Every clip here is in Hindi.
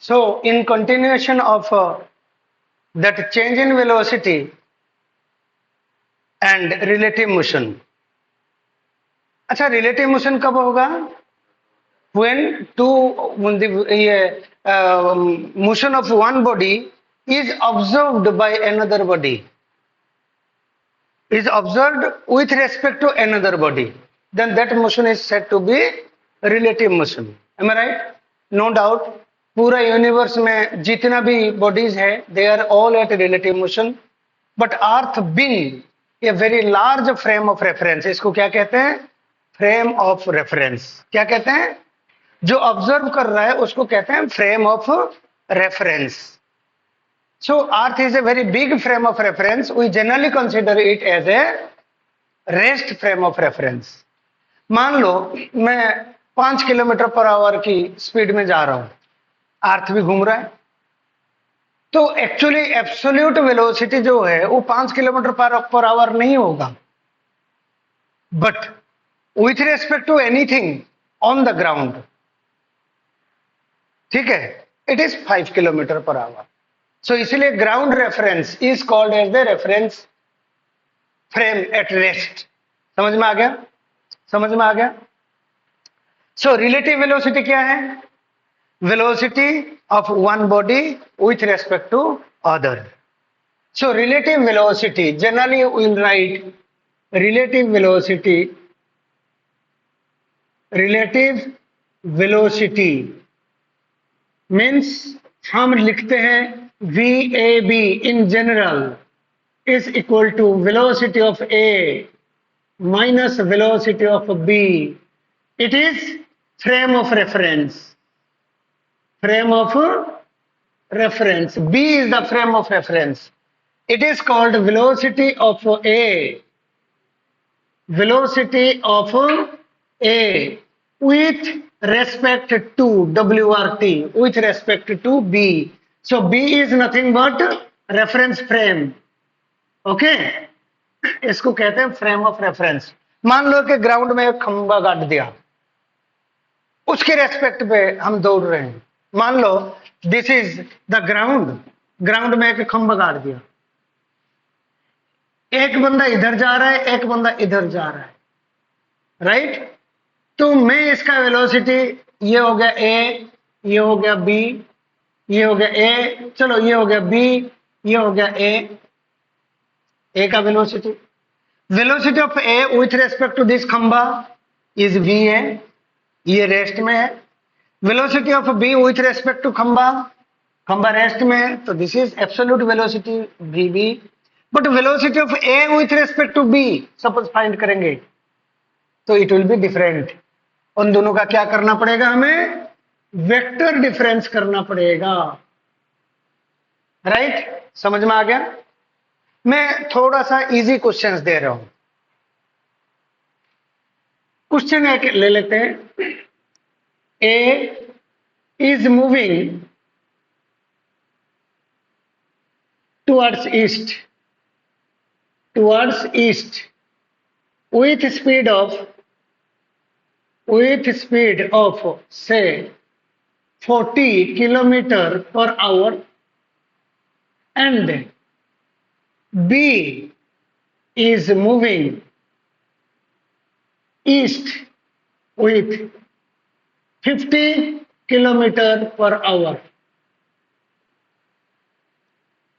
So in continuation of that change in velocity and relative motion. अच्छा, relative motion कब होगा? When motion of one body is observed by another body, is observed with respect to another body, then that motion is said to be relative motion. Am I right? No doubt. पूरा यूनिवर्स में जितना भी बॉडीज है, they are all at relative motion, but earth being a very large frame of reference, इसको क्या कहते हैं? Frame of reference. क्या कहते हैं? जो ऑब्जर्व कर रहा है उसको कहते हैं frame of reference. So earth is a very big frame of reference. We generally consider it as a rest frame of reference. मान लो मैं 5 किलोमीटर पर आवर की स्पीड में जा रहा हूं, अर्थ भी घूम रहा है, तो एक्चुअली एब्सोल्यूट वेलोसिटी जो है वो 5 किलोमीटर पर आवर नहीं होगा, but with respect to anything on the ground, ठीक है, it is 5 kilometre per hour. So इसलिए ground reference is called as the reference frame at rest. समझ में आ गया? समझ में आ गया? सो रिलेटिव वेलोसिटी क्या है? Velocity of one body with respect to other. So relative velocity, generally will write relative velocity means हम लिखते हैं VAB in general is equal to velocity of A minus velocity of B. It is frame of reference. Frame of reference. B is the frame of reference. It is called velocity of A. Velocity of A with respect to WRT, with respect to B. So B is nothing but reference frame. Okay? इसको कहते हैं फ्रेम ऑफ रेफरेंस. मान लो कि ग्राउंड में एक खंबा गाड़ दिया, उसके रेस्पेक्ट पे हम दौड़ रहे हैं. मान लो this is the ground, ground में एक खंबा गाड़ दिया, एक बंदा इधर जा रहा है, एक बंदा इधर जा रहा है, राइट? तो मैं इसका वेलोसिटी, ये हो गया A, ये हो गया B, ये हो गया A, चलो ये हो गया B, ये हो गया A का velocity. Velocity of A with respect to this खंबा इज VA, ये रेस्ट में है. Velocity of B with respect to खंबा, खंबा रेस्ट में है, तो this is absolute velocity VB. But velocity of A with respect to B suppose find करेंगे तो इट विल बी डिफरेंट. उन दोनों का क्या करना पड़ेगा? हमें वेक्टर डिफरेंस करना पड़ेगा, राइट? समझ में आ गया? मैं थोड़ा सा इजी क्वेश्चंस दे रहा हूं. क्वेश्चन एक ले लेते हैं. A is moving towards east with speed of say 40 kilometer per hour, and B is moving east with 50 kilometer per hour.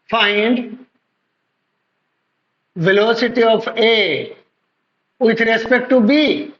Find velocity of A with respect to B.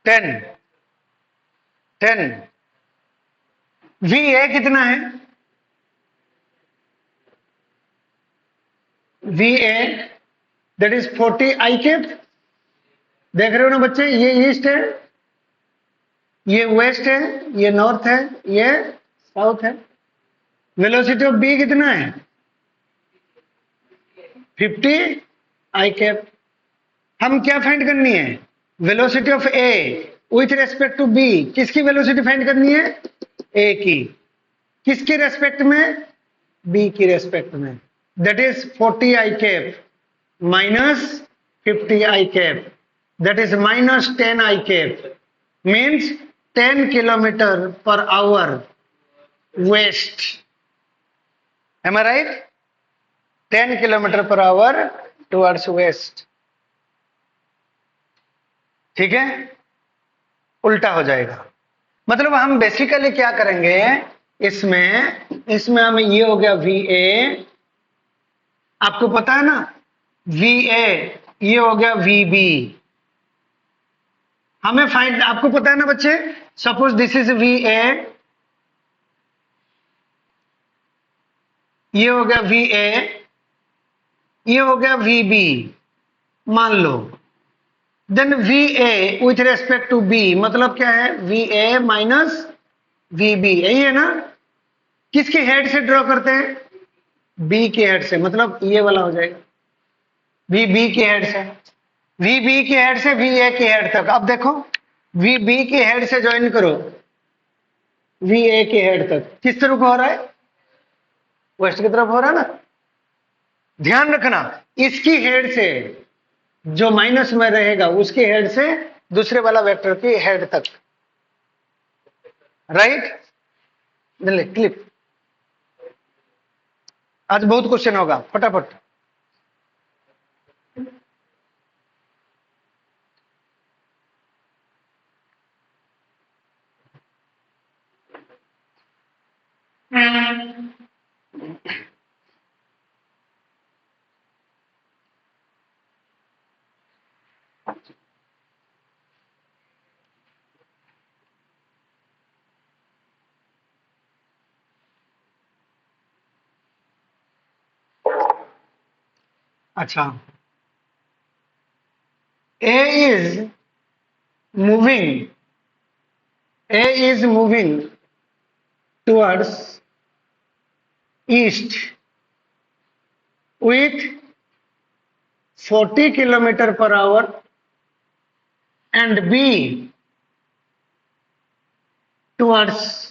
Ten VA कितना है? VA that is 40 I cap देख रहे हो ना बच्चे, ये ईस्ट है, ये वेस्ट है, ये नॉर्थ है, ये साउथ है। वेलोसिटी ऑफ बी कितना है? 50 आई कैप। हम क्या फाइंड करनी है? Velocity of A with respect to B. किसकी वेलोसिटी फाइंड करनी है? ए की। किसके रेस्पेक्ट में? बी की रेस्पेक्ट में। That is 40 I cap minus 50 i cap, that is minus 10 I cap, means 10 kilometer per hour west. Am I right? 10 kilometer per hour towards west. ठीक है, उल्टा हो जाएगा। मतलब हम बेसिकली क्या करेंगे इसमें हम, ये हो गया VA, आपको पता है ना VA, ये हो गया VB। हमें फाइंड, आपको पता है ना बच्चे, सपोज दिस इज VA, ये हो गया VA, ये हो गया VB मान लो। Then VA with respect to B, मतलब क्या है? VA माइनस VB, यही है ना? किसके हेड से ड्रॉ करते हैं? B के हेड से, मतलब ये वाला हो जाएगा। VB के हेड से, VB के हेड से VA के हेड तक। अब देखो, VB के हेड से ज्वाइन करो VA के हेड तक, किस तरफ हो रहा है? वेस्ट की तरफ हो रहा है ना। ध्यान रखना, इसकी हेड से जो माइनस में रहेगा उसके हेड से दूसरे वाला वेक्टर की हेड तक, राइट? क्लिप। आज बहुत क्वेश्चन होगा, फटाफट। अच्छा, A is moving, A is moving towards east with 40 kilometer per hour, and B towards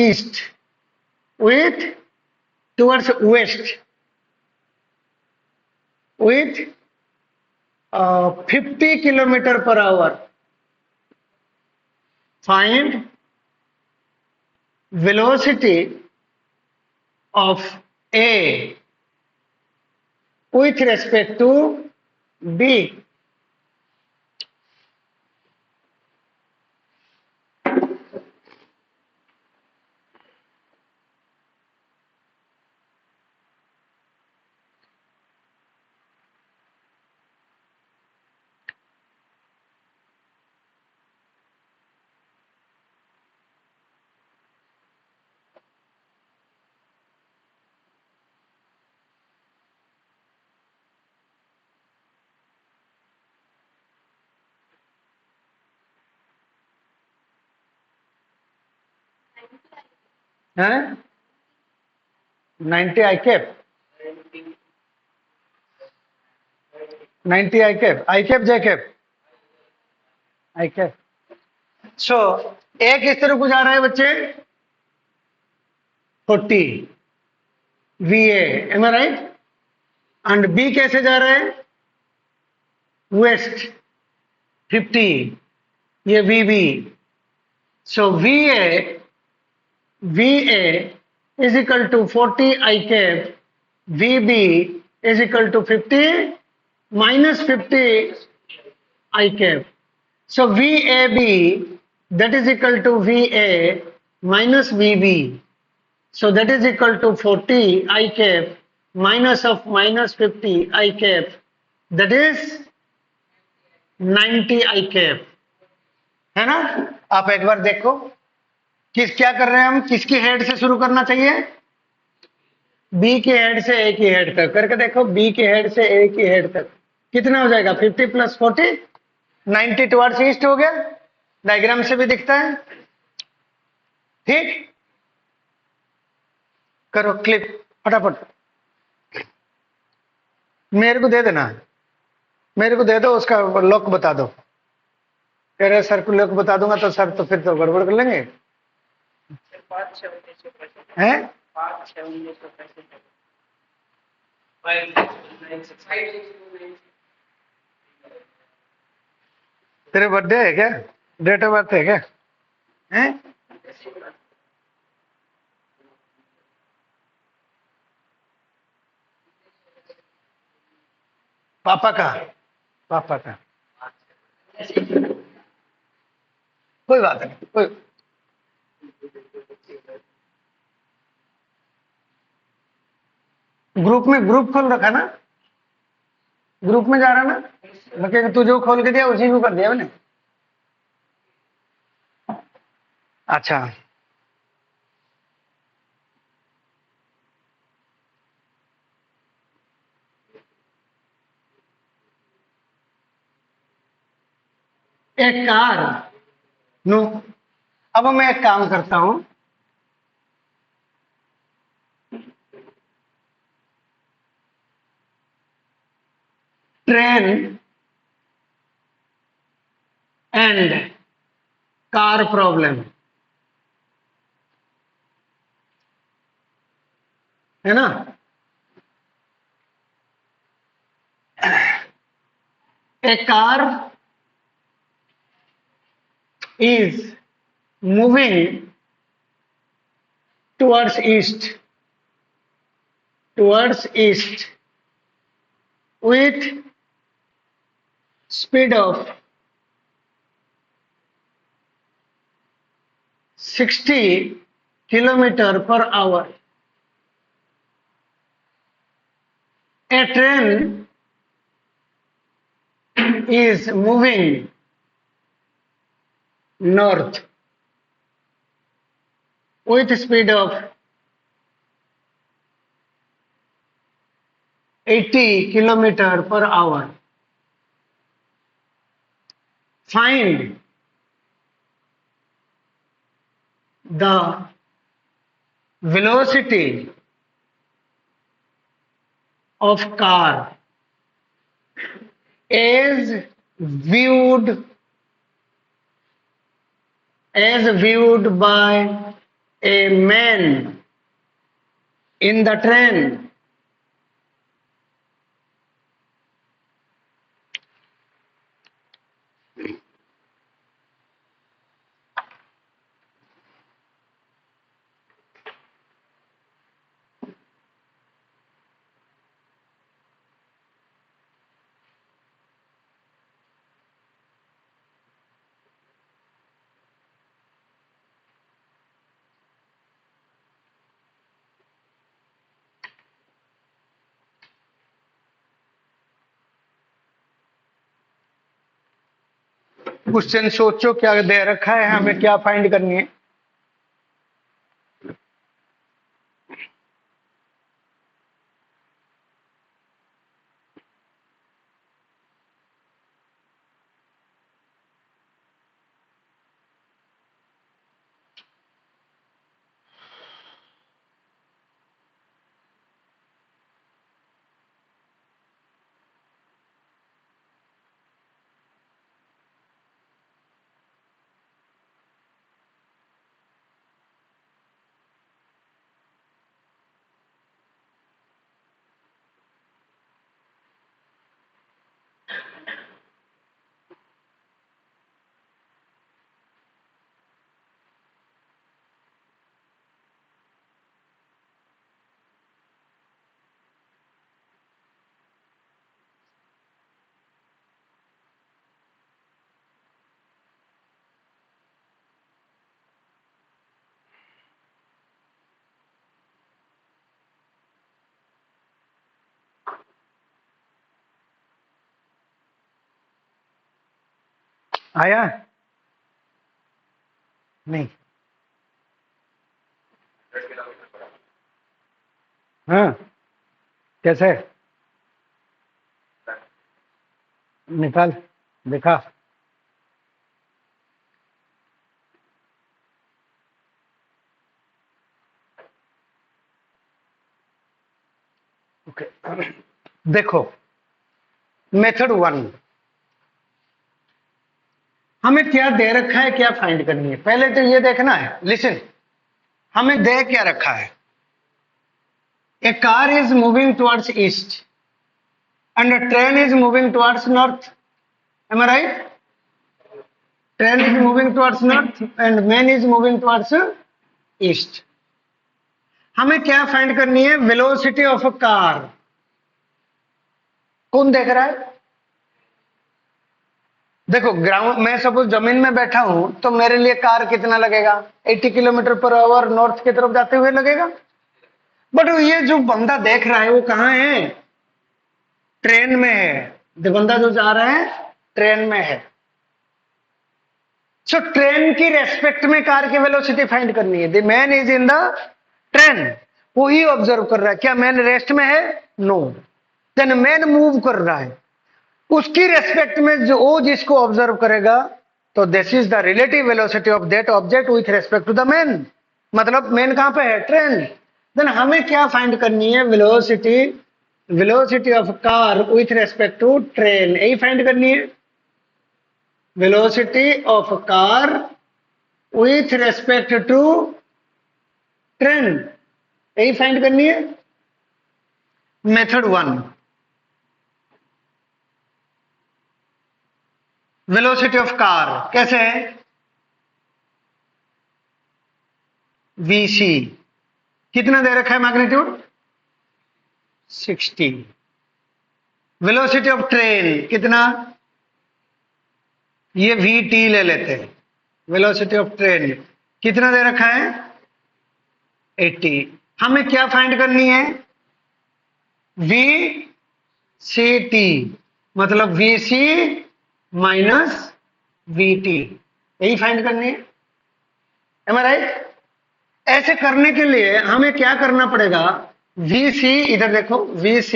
east with towards west with 50 kilometer per hour. Find velocity of A with respect to B. है 90 I cap, 90 I cap, I cap J cap, I cap. So A किस तरफ को जा रहा है बच्चे? 40 VA, am I right? And B कैसे जा रहा है? वेस्ट 50, ये VB. So VA is equal to 40 I cap, VB is equal to 50 minus 50 I cap. So VAB, that is equal to VA minus VB. So that is equal to 40 I cap minus of minus 50 I cap, that is 90 I cap. है ना? आप एक बार देखो, क्या कर रहे हैं हम? किसकी हेड से शुरू करना चाहिए? बी के हेड से ए की हेड तक करके देखो, बी के हेड से ए की हेड तक कितना हो जाएगा 50 प्लस 40 90 टुवर्ड्स ईस्ट हो गया, डायग्राम से भी दिखता है। ठीक, करो क्लिक फटाफट, मेरे को दे देना, मेरे को दे दो, उसका लॉक बता दो। कह रहे सर को लॉक बता दूंगा तो सर तो फिर तो गड़बड़ कर लेंगे। 5/6/1965 हैं 5/6/1965 तेरे बर्थडे है क्या, डेट ऑफ बर्थ है क्या? हैं पापा का, पापा का, कोई बात नहीं, कोई ग्रुप में ग्रुप खोल रखा ना, ग्रुप में जा रहा ना, लेकिन तू जो खोल के दिया उसी को कर दिया मैंने। अच्छा, एक कार नो, अब मैं एक काम करता हूं, ट्रेन एंड कार प्रॉब्लम, है ना? A car is moving towards east, towards east with speed of 60 kilometer per hour. A train is moving north with speed of 80 kilometer per hour. Find the velocity of car as viewed by a man in the train. Question सोचो क्या दे रखा है, हमें क्या फाइंड करनी है। आया नहीं? हाँ, कैसे? निकाल, देखा। ओके, देखो मेथड 1, हमें क्या दे रखा है, क्या फाइंड करनी है। पहले तो ये देखना है, लिसन, हमें दे क्या रखा है। A car is moving towards east and a train is moving towards north. Am I right? Train is moving towards north and man is moving towards east. हमें क्या फाइंड करनी है, वेलोसिटी ऑफ अ कार। कौन देख रहा है? देखो ग्राउंड, मैं सपोज जमीन में बैठा हूं तो मेरे लिए कार कितना लगेगा, 80 किलोमीटर पर आवर नॉर्थ की तरफ जाते हुए लगेगा। बट ये जो बंदा देख रहा है वो कहां है, ट्रेन में है। जो बंदा जो जा रहा है ट्रेन में है। सो ट्रेन की रेस्पेक्ट में कार की वेलोसिटी फाइंड करनी है। The man is in the train, वो ही ऑब्जर्व कर रहा है। क्या मैन रेस्ट में है? नो। देन मैन मूव कर रहा है, उसकी रेस्पेक्ट में जो वो जिसको ऑब्जर्व करेगा, तो this is the relative velocity of that object with respect to the man. मतलब मैन कहां पे है? ट्रेन। देन हमें क्या फाइंड करनी है, velocity, velocity of car with respect to train, यही फाइंड करनी है। velocity of a car with respect to train, यही फाइंड करनी है। मेथड 1, वेलोसिटी ऑफ कार कैसे है, vc कितना दे रखा है, मैग्नीट्यूड 60। वेलोसिटी ऑफ ट्रेन कितना, ये vt ले लेते हैं। वेलोसिटी ऑफ ट्रेन कितना दे रखा है, 80। हमें क्या फाइंड करनी है, vct, मतलब vc माइनस vt, यही फाइंड करनी है। Am I right? ऐसे करने के लिए हमें क्या करना पड़ेगा, vc, इधर देखो, vc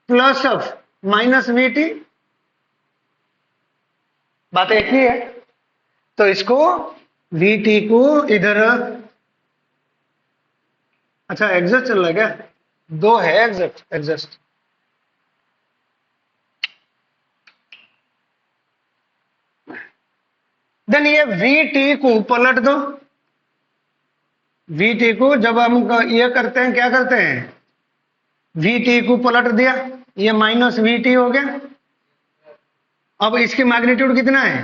plus of minus vt, बात एक ही है। तो इसको vt को इधर, अच्छा एग्जस्ट चल रहा है क्या, दो है एग्जस्ट, एग्जस्ट देन ये vt को पलट दो। vt को जब हम ये करते हैं, क्या करते हैं, vt को पलट दिया, ये माइनस vt हो गया। अब इसकी मैग्नीट्यूड कितना है,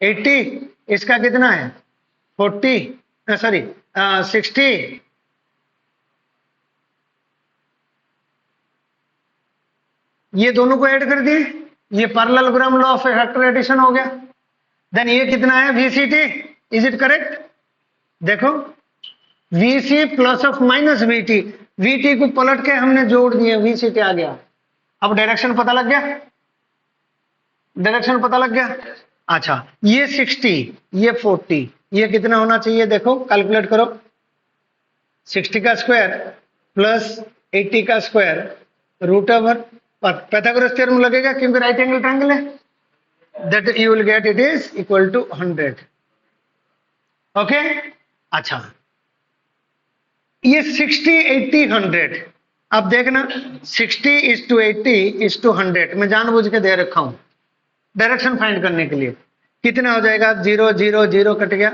80, इसका कितना है 40, सॉरी 60। ये दोनों को ऐड कर दिए, ये parallelogram law of factor addition हो गया। देन ये कितना है, vct, इज इट करेक्ट? देखो vc plus of minus vt, vt को पलट के हमने जोड़ दिए, vct आ गया। अब डायरेक्शन पता लग गया, डायरेक्शन पता लग गया। अच्छा ये 60, ये 40, ये कितना होना चाहिए, देखो कैलकुलेट करो। 60 का स्क्वायर प्लस 80 का square root over Pythagoras theorem लगेगा, क्योंकि राइट एंगल ट्रायंगल है। That you will get it is equal to 100। Okay, अच्छा ये 60, 80, 100, अब देखना 60 इज टू 80 इज टू 100, मैं जानबूझ के दे रखा हूं डायरेक्शन फाइंड करने के लिए। कितना हो जाएगा, 0 0 0 कट गया,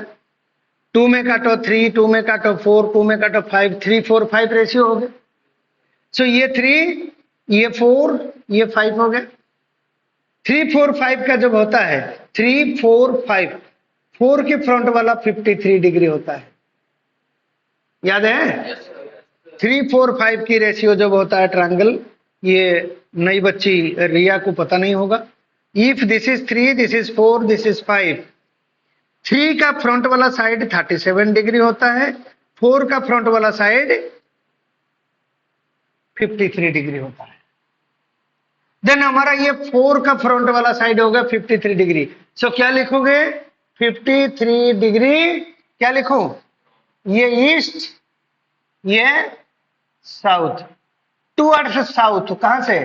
2 में काटो 3, 2 में काटो 4, 2 में काटो 5, 3 4 5 रेशियो हो गया। सो ये 3, ये 4, ये 5 हो गया। 3 4 5 का जब होता है 3 4 5, 4 के फ्रंट वाला 53 डिग्री होता है, याद है? 3 4 5 की रेशियो जब होता है ट्रायंगल, ये नई बच्ची रिया को पता नहीं होगा। If this is 3, this is 4, this is 5, 3 का फ्रंट वाला साइड 37 डिग्री होता है, 4 का फ्रंट वाला साइड 53 डिग्री होता है। देन हमारा ये 4 का फ्रंट वाला साइड होगा 53 डिग्री। सो क्या लिखोगे, 53 डिग्री, क्या लिखो, ये ईस्ट, ये साउथ, टुवर्ड्स साउथ। कहां से,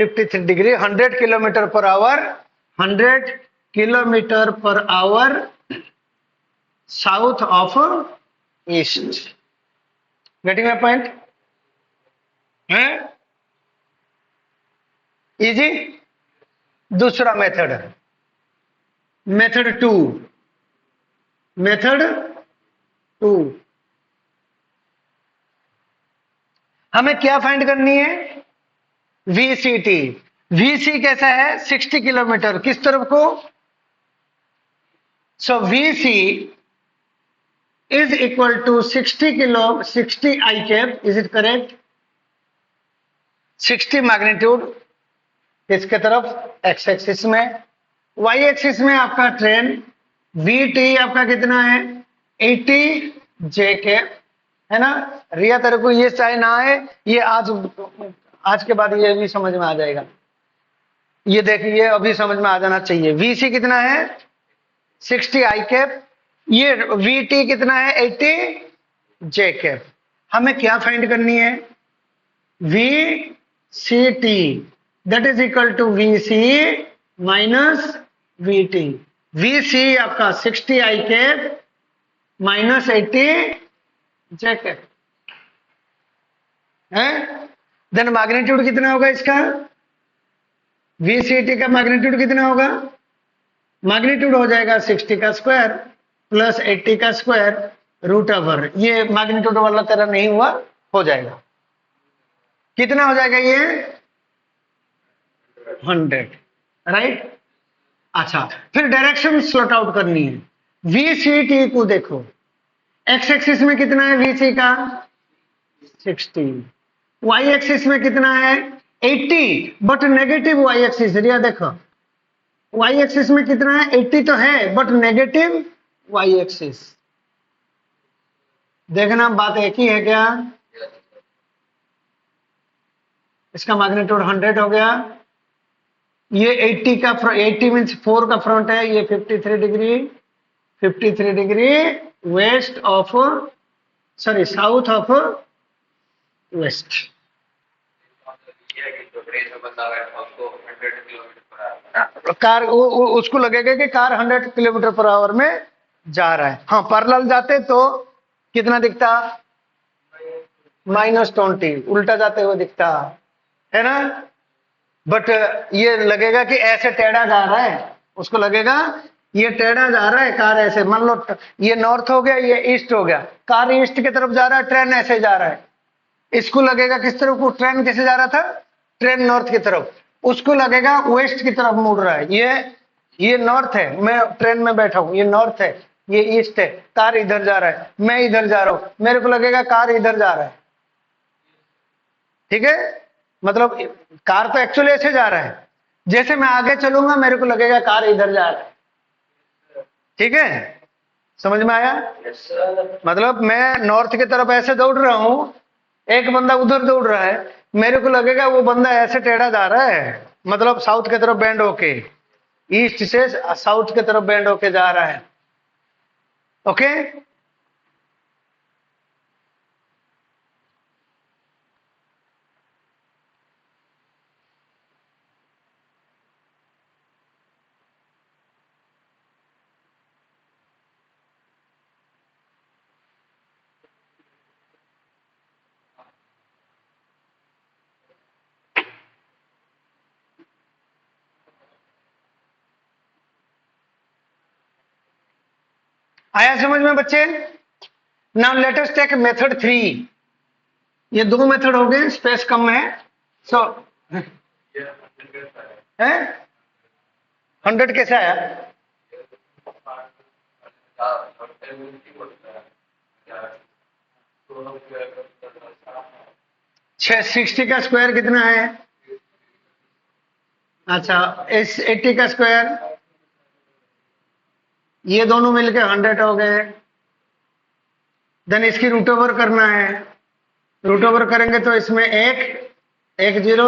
53 degree, 100 kilometre per hour, 100 kilometre per hour south of east. Getting my point? है इजी। दूसरा method, method two, method two, हमें क्या फाइंड करनी है? VCT। VC कैसा है? 60 किलोमीटर, किस तरफ को? So VC is equal to 60 I cap, is it correct? 60 magnitude किसके तरफ? एक्स एक्सिस में। वाई एक्सिस में आपका ट्रेन, VT आपका कितना है? 80 J कैप, है ना? रिया तेरे को ये चाहे ना आए, ये आज के बाद ये भी समझ में आ जाएगा। ये देखिए अभी समझ में आ जाना चाहिए। VC कितना है? 60 I कैप। ये VT कितना है? 80 J कैप। हमें क्या फाइंड करनी है? VCT that is equal to VC minus VT। VC आपका 60 I cap minus 80 J cap है। देन मैग्नीट्यूड कितना होगा इसका? VCT का मैग्नीट्यूड कितना होगा? मैग्नीट्यूड हो जाएगा 60 का स्क्वायर प्लस 80 का स्क्वायर रूट ओवर। ये मैग्नीट्यूड वाला तरह नहीं हुआ, हो जाएगा। कितना हो जाएगा ये? 100, राइट। अच्छा, फिर डायरेक्शन स्लॉट आउट करनी है। VCT को देखो, एक्स एक्सिस में कितना है VC का? 60। वाई एक्सिस में कितना है? 80, बट नेगेटिव वाई एक्सिस। रिया देखो, वाई एक्सिस में कितना है? 80 तो है, बट नेगेटिव वाई एक्सिस। देखना बात एक ही है क्या? इसका मैग्नीट्यूड 100 हो गया। ये 80 का 80 मीन्स 4 का फ्रंट है, ये 53 degree, 53 degree west of, sorry south of west. Car उसको लगेगा कि कार 100 किलोमीटर पर आवर में जा रहा है। हाँ, पैरेलल जाते तो कितना दिखता? -20, उल्टा जाते हुए दिखता है ना। बट ये लगेगा कि ऐसे टेढ़ा जा रहा है, उसको लगेगा ये टेढ़ा जा रहा है, कार ऐसे। मान लो ये नॉर्थ हो गया, ये ईस्ट हो गया, कार ईस्ट की तरफ जा रहा है, ट्रेन ऐसे जा रहा है। इसको लगेगा किस तरफ को? ट्रेन कैसे जा रहा था? ट्रेन नॉर्थ की तरफ, उसको लगेगा वेस्ट की तरफ मुड़ रहा है। ये नॉर्थ है, मैं ट्रेन में बैठा हूं, ये नॉर्थ है, ये ईस्ट है, कार इधर जा रहा है, मैं इधर जा रहा हूं, मेरे को लगेगा कार इधर जा रहा है। ठीक है, मतलब कार तो एक्चुअली ऐसे जा रहा है, जैसे मैं आगे चलूंगा मेरे को लगेगा कार इधर जा रहा है। ठीक है, समझ में आया? मतलब मैं नॉर्थ की तरफ ऐसे दौड़ रहा हूं, एक बंदा उधर दौड़ रहा है, मेरे को लगेगा वो बंदा ऐसे टेढ़ा जा रहा है, मतलब साउथ की तरफ बेंड होके, ईस्ट से साउथ की तरफ बेंड होके जा रहा है। ओके, आया समझ में बच्चे? Now let us take method 3। ये दो मेथड हो गए, स्पेस कम है। सो है 100 कैसे आया? 60 का स्क्वायर कितना है? अच्छा, इस 80 का स्क्वायर, ये दोनों मिलके 100 हो गए। देन इसकी रूट ओवर करना है, रूट ओवर करेंगे तो इसमें एक 0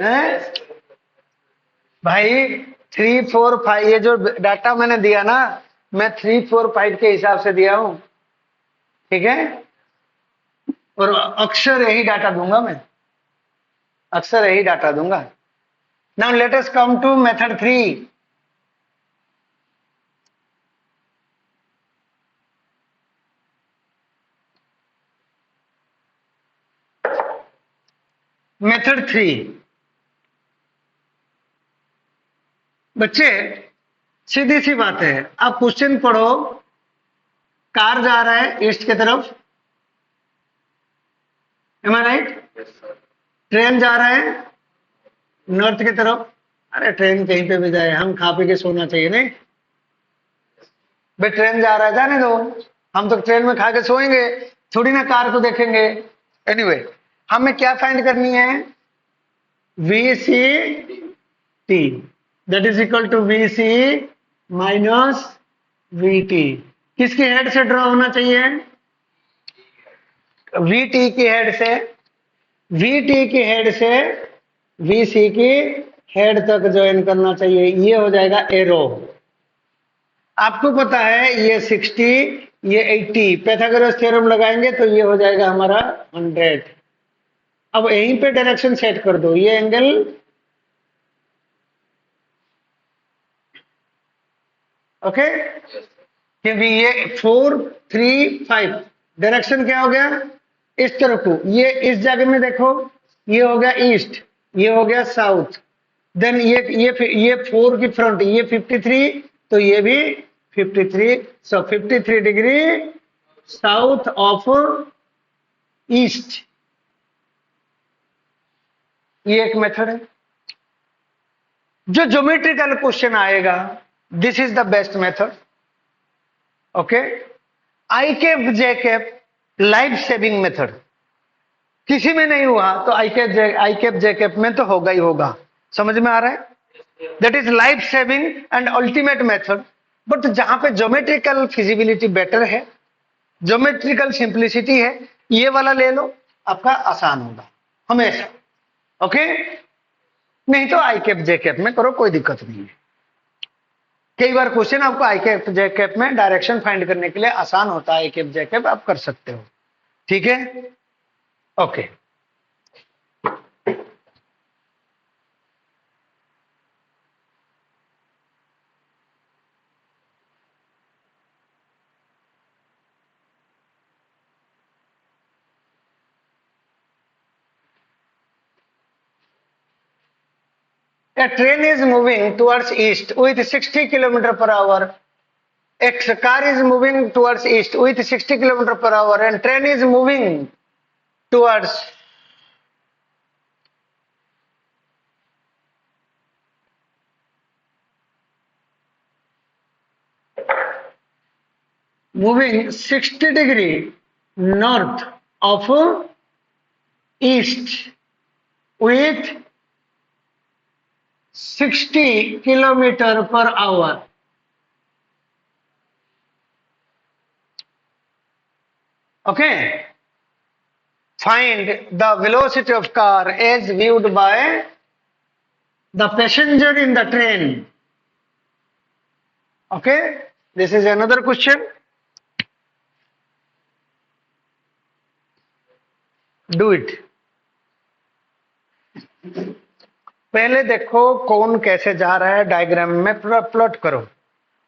है भाई। 3 4 5, ये जो डाटा मैंने दिया ना, मैं 3 4 5 के हिसाब से दिया हूं। ठीक है, और अक्सर यही डाटा दूंगा मैं। अक्सर यही डाटा दूंगा. Now let us come to method 3. Method 3. बच्चे सीधी सी बात है, आप क्वेश्चन पढ़ो. कार जा रहा है ईस्ट की तरफ, एम आई राइट? ट्रेन जा रहा है नॉर्थ की तरफ. अरे ट्रेन कहीं पे भी जाए, हम खा पी के सोना चाहिए नहीं भाई. ट्रेन जा रहा है जाने दो, हम तो ट्रेन में खा के सोएंगे, थोड़ी ना कार को देखेंगे. एनीवे हमें क्या फाइंड करनी है? V C T, that is equal to V C minus V T. किसकी हेड से ड्रॉ होना चाहिए? वी टी की हेड से. वी टी की हेड से वी सी की हेड तक ज्वाइन करना चाहिए. ये हो जाएगा एरो. आपको पता है ये 60, ये 80. पैथागोरस थ्योरम लगाएंगे तो ये हो जाएगा हमारा 100. अब यहीं पे डायरेक्शन सेट कर दो. ये एंगल ओके, क्योंकि ये 4 3 5 डायरेक्शन क्या हो गया? इस तरफ को. ये इस जगह में देखो, ये हो गया ईस्ट, ये हो गया साउथ. देन ये 4 की फ्रंट, ये 53, तो ये भी 53. सो 53 डिग्री साउथ ऑफ ईस्ट. ये एक मेथड है. जो ज्योमेट्रिकल क्वेश्चन आएगा, this is the best method. Okay, I cap J cap life saving method. किसी में नहीं हुआ तो आई कैप जे कैप में तो होगा ही होगा. समझ में आ रहा है? That is life saving and ultimate method. But जहां पे ज्योमेट्रिकल फिजिबिलिटी बेटर है, ज्योमेट्रिकल सिंप्लिसिटी है, ये वाला ले लो, आपका आसान होगा हमेशा. ओके, नहीं तो आई कैप जे कैप में करो, कोई दिक्कत नहीं है. कई बार क्वेश्चन आपको आई कैप जे कैप में डायरेक्शन फाइंड करने के लिए आसान होता है. आई कैप जे कैप आप कर सकते हो. ठीक है, okay. A train is moving towards east with 60 kilometer per hour. A car is moving towards east with 60 kilometer per hour, and train is moving towards moving 60 degree north of east with 60 kilometer per hour. Okay, find the velocity of car as viewed by the passenger in the train. Okay, this is another question. Do it. पहले देखो कौन कैसे जा रहा है, डायग्राम में प्लॉट करो,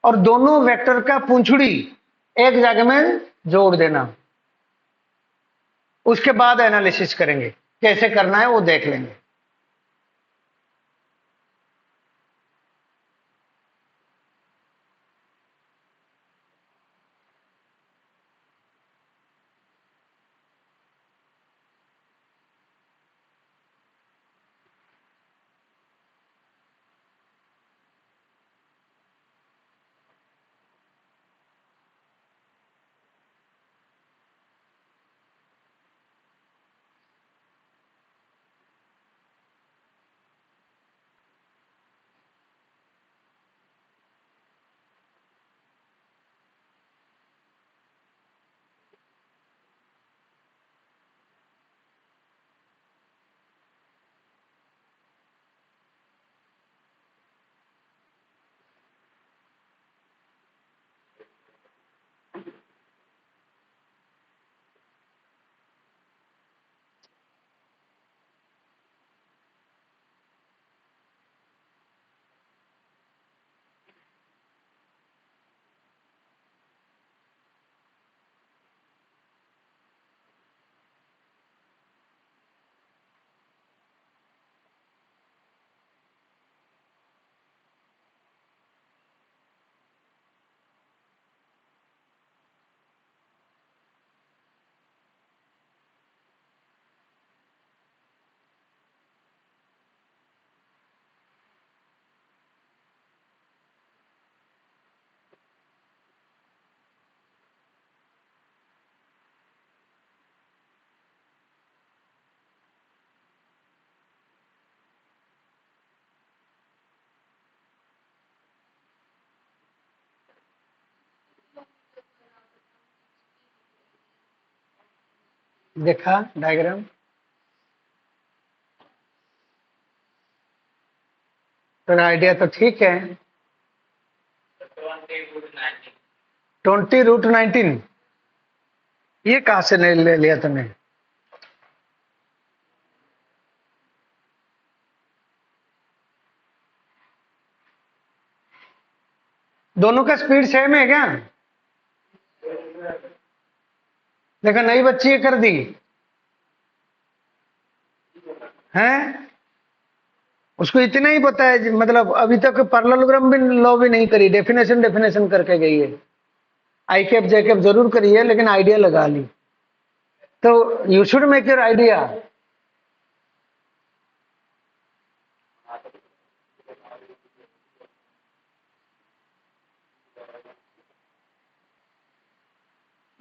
और दोनों वेक्टर का पूंछड़ी एक जगह में जोड़ देना. उसके बाद एनालिसिस करेंगे, कैसे करना है वो देख लेंगे. देखा डायग्राम? तो आइडिया तो ठीक है। 20√19 ये कहां से ले लिया तुमने? दोनों का स्पीड सेम है क्या? देखा, नई बच्ची ये कर दी हैं। उसको इतना ही पता है, मतलब अभी तक पैरेललोग्राम भी लॉ भी नहीं करी, डेफिनेशन करके गई है। आई कैप जे कैप जरूर करी है, लेकिन आइडिया लगा ली। तो you should make your idea.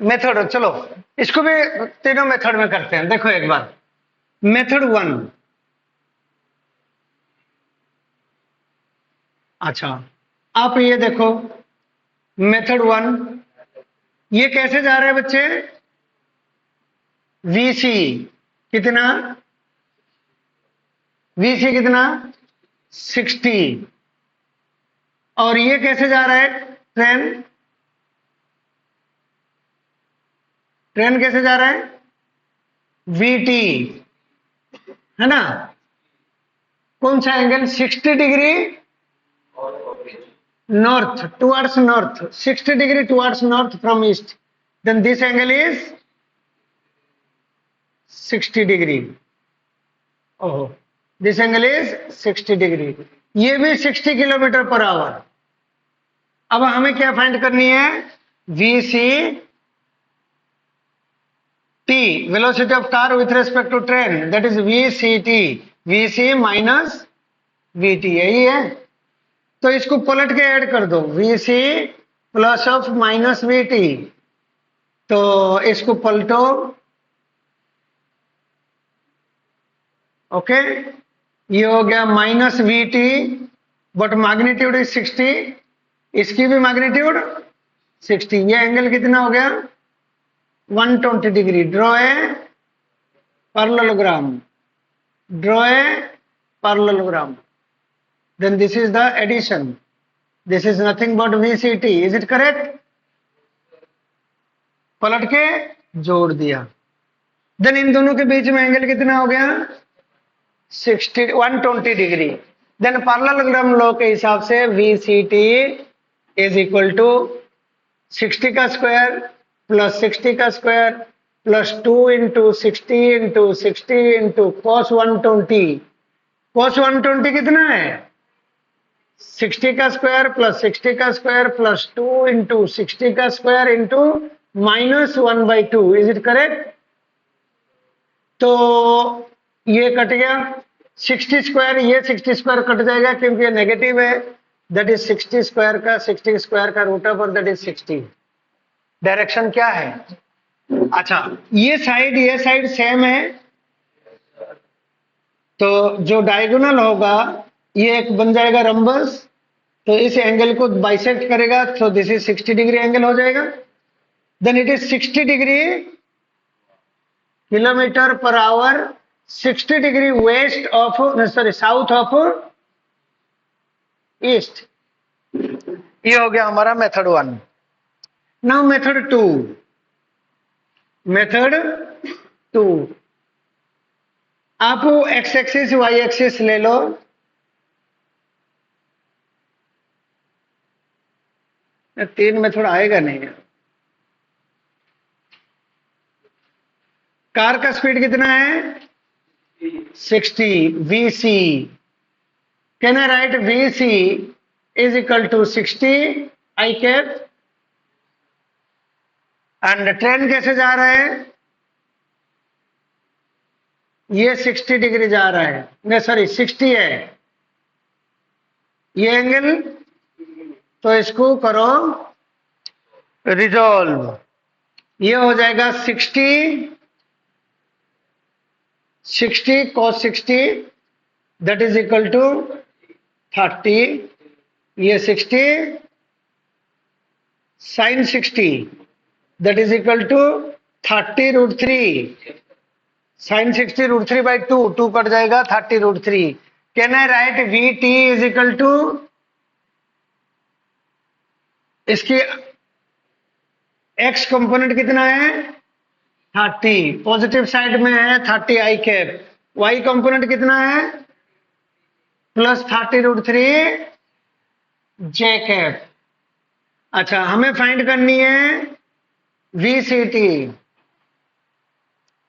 Method, चलो इसको भी तीनों मेथड में करते हैं। देखो एक बार, मेथड 1। अच्छा, आप ये देखो, मेथड 1 ये कैसे जा रहा है बच्चे? वीसी कितना? वीसी कितना? 60। और ये कैसे जा रहा है? ट्रेन ट्रेन कैसे जा रहा है? वीटी, है ना? कौन सा angle? 60 degree north, towards north, 60 degree towards north from east. Then this angle is 60 degree. Oh, this angle is 60 degree. ये भी 60 किलोमीटर पर आवर। अब हमें क्या फाइंड करनी है? VC T, velocity of car with respect to train, that is VCT, VC minus VT, यही है। तो इसको पलट के ऐड कर दो, VC plus of minus VT। तो इसको पलटो, ओके। ये हो गया minus VT, but magnitude is 60, इसकी भी मैग्नीट्यूड 60। ये एंगल कितना हो गया? 120 degree. Draw a parallelogram, draw a parallelogram. Then this is the addition. This is nothing but VCT. Is it correct? पलट के जोड़ दिया। Then इन दोनों के बीच में एंगल कितना हो गया? 120 डिग्री। Then पैरेललोग्राम लॉ के हिसाब से VCT is equal to 60 का स्क्वायर प्लस 60 का square plus 2 into 60 into 60 into cos 120। cos 120 कितना है? 60 का स्क्वायर प्लस 60 का स्क्वायर प्लस 2 इंटू 60 का square into minus 1/2। Is it correct? तो ये कट गया 60 स्क्वायर, ये 60 स्क्वायर कट जाएगा क्योंकि ये नेगेटिव है। दैट इज 60 स्क्वायर का root of, that is 60। Direction क्या है? अच्छा, ये साइड सेम है, तो जो डायगोनल होगा ये एक बन जाएगा रंबस, तो इस एंगल को बाइसेक्ट करेगा, तो दिस इज 60 डिग्री एंगल हो जाएगा। Then it is 60 degree kilometre per hour, 60 degree west of, sorry south of east. ये हो गया हमारा मेथड 1। Now method 2। मेथड 2, आप एक्स एक्सिस वाई एक्सिस ले लो। तीन में थोड़ा आएगा नहीं। कार का स्पीड कितना है? 60। VC, can I write VC is equal to 60 I cap. And train कैसे जा रहा है? ये 60 डिग्री जा रहा है, नहीं सॉरी 60 है ये एंगल, तो इसको करो रिजॉल्व। ये हो जाएगा 60 cos 60, that is equal to 30। ये 60 sin 60, that is equal to 30√3। Sine 60 √3/2, 2 cut जाएगा, 30 √3। Can I write V T is equal to, इसकी एक्स कंपोनेंट कितना है 30, पॉजिटिव साइड में है 30 आई कैप, वाई कंपोनेंट कितना है प्लस 30 √3 जे कैप। अच्छा, हमें फाइंड करनी है VCT।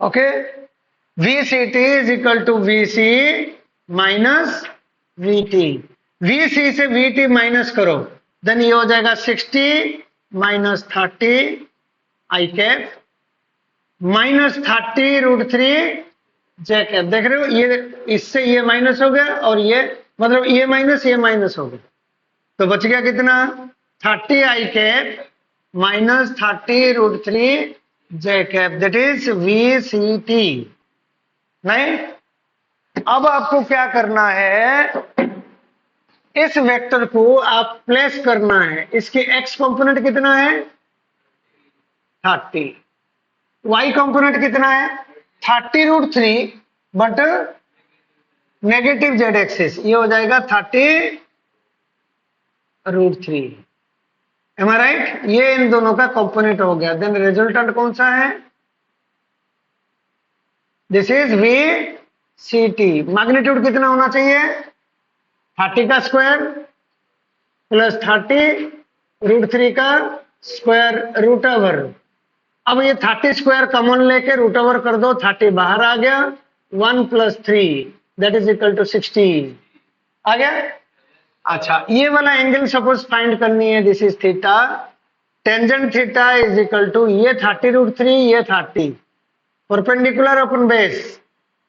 Okay, VCT is equal to VC minus VT। VC से VT माइनस करो, देन ये हो जाएगा 60 minus 30 i cap minus 30 √3 j cap. देख रहे हो, ये इससे ये माइनस हो गया और ये मतलब ये माइनस हो गया, तो बच गया कितना 30 i cap minus 30 √3 j cap, that is VCT। नहीं, अब आपको क्या करना है, इस वेक्टर को आप प्लेस करना है। इसकी एक्स कंपोनेंट कितना है 30, वाई कंपोनेंट कितना है 30 √3 बट नेगेटिव जेड एक्सिस, ये हो जाएगा 30 √3। एम आई राइट? ये इन दोनों का कंपोनेंट हो गया। देन रिजल्टेंट कौन सा है, दिस इज VCT। मैग्नीट्यूड कितना होना चाहिए 30 का स्क्वायर प्लस 30 √3 का स्क्वायर रूट ओवर। अब ये 30 स्क्वायर कॉमन लेके रूट ओवर कर दो, 30 बाहर आ गया, 1 + 3 दैट इज इक्वल टू 60 आ गया। अच्छा, ये वाला एंगल सपोज फाइंड करनी है, this is theta, tangent theta is equal to ये 30 √3 ये 30, परपेंडिकुलर अपन base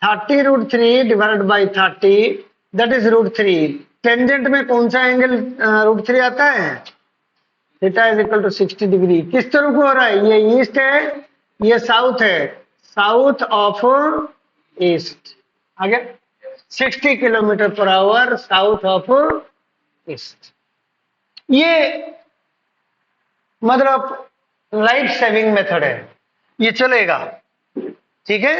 30 √3 divided by 30 that is √3। Tangent में कौन सा एंगल √3 आता है, theta is equal to 60 degree. किस तरफ हो रहा है, ये ईस्ट है ये साउथ है, साउथ ऑफ ईस्ट आ गया, 60 km/h साउथ ऑफ ईस्ट। ये मतलब लाइफ सेविंग मेथड है, ये चलेगा, ठीक है।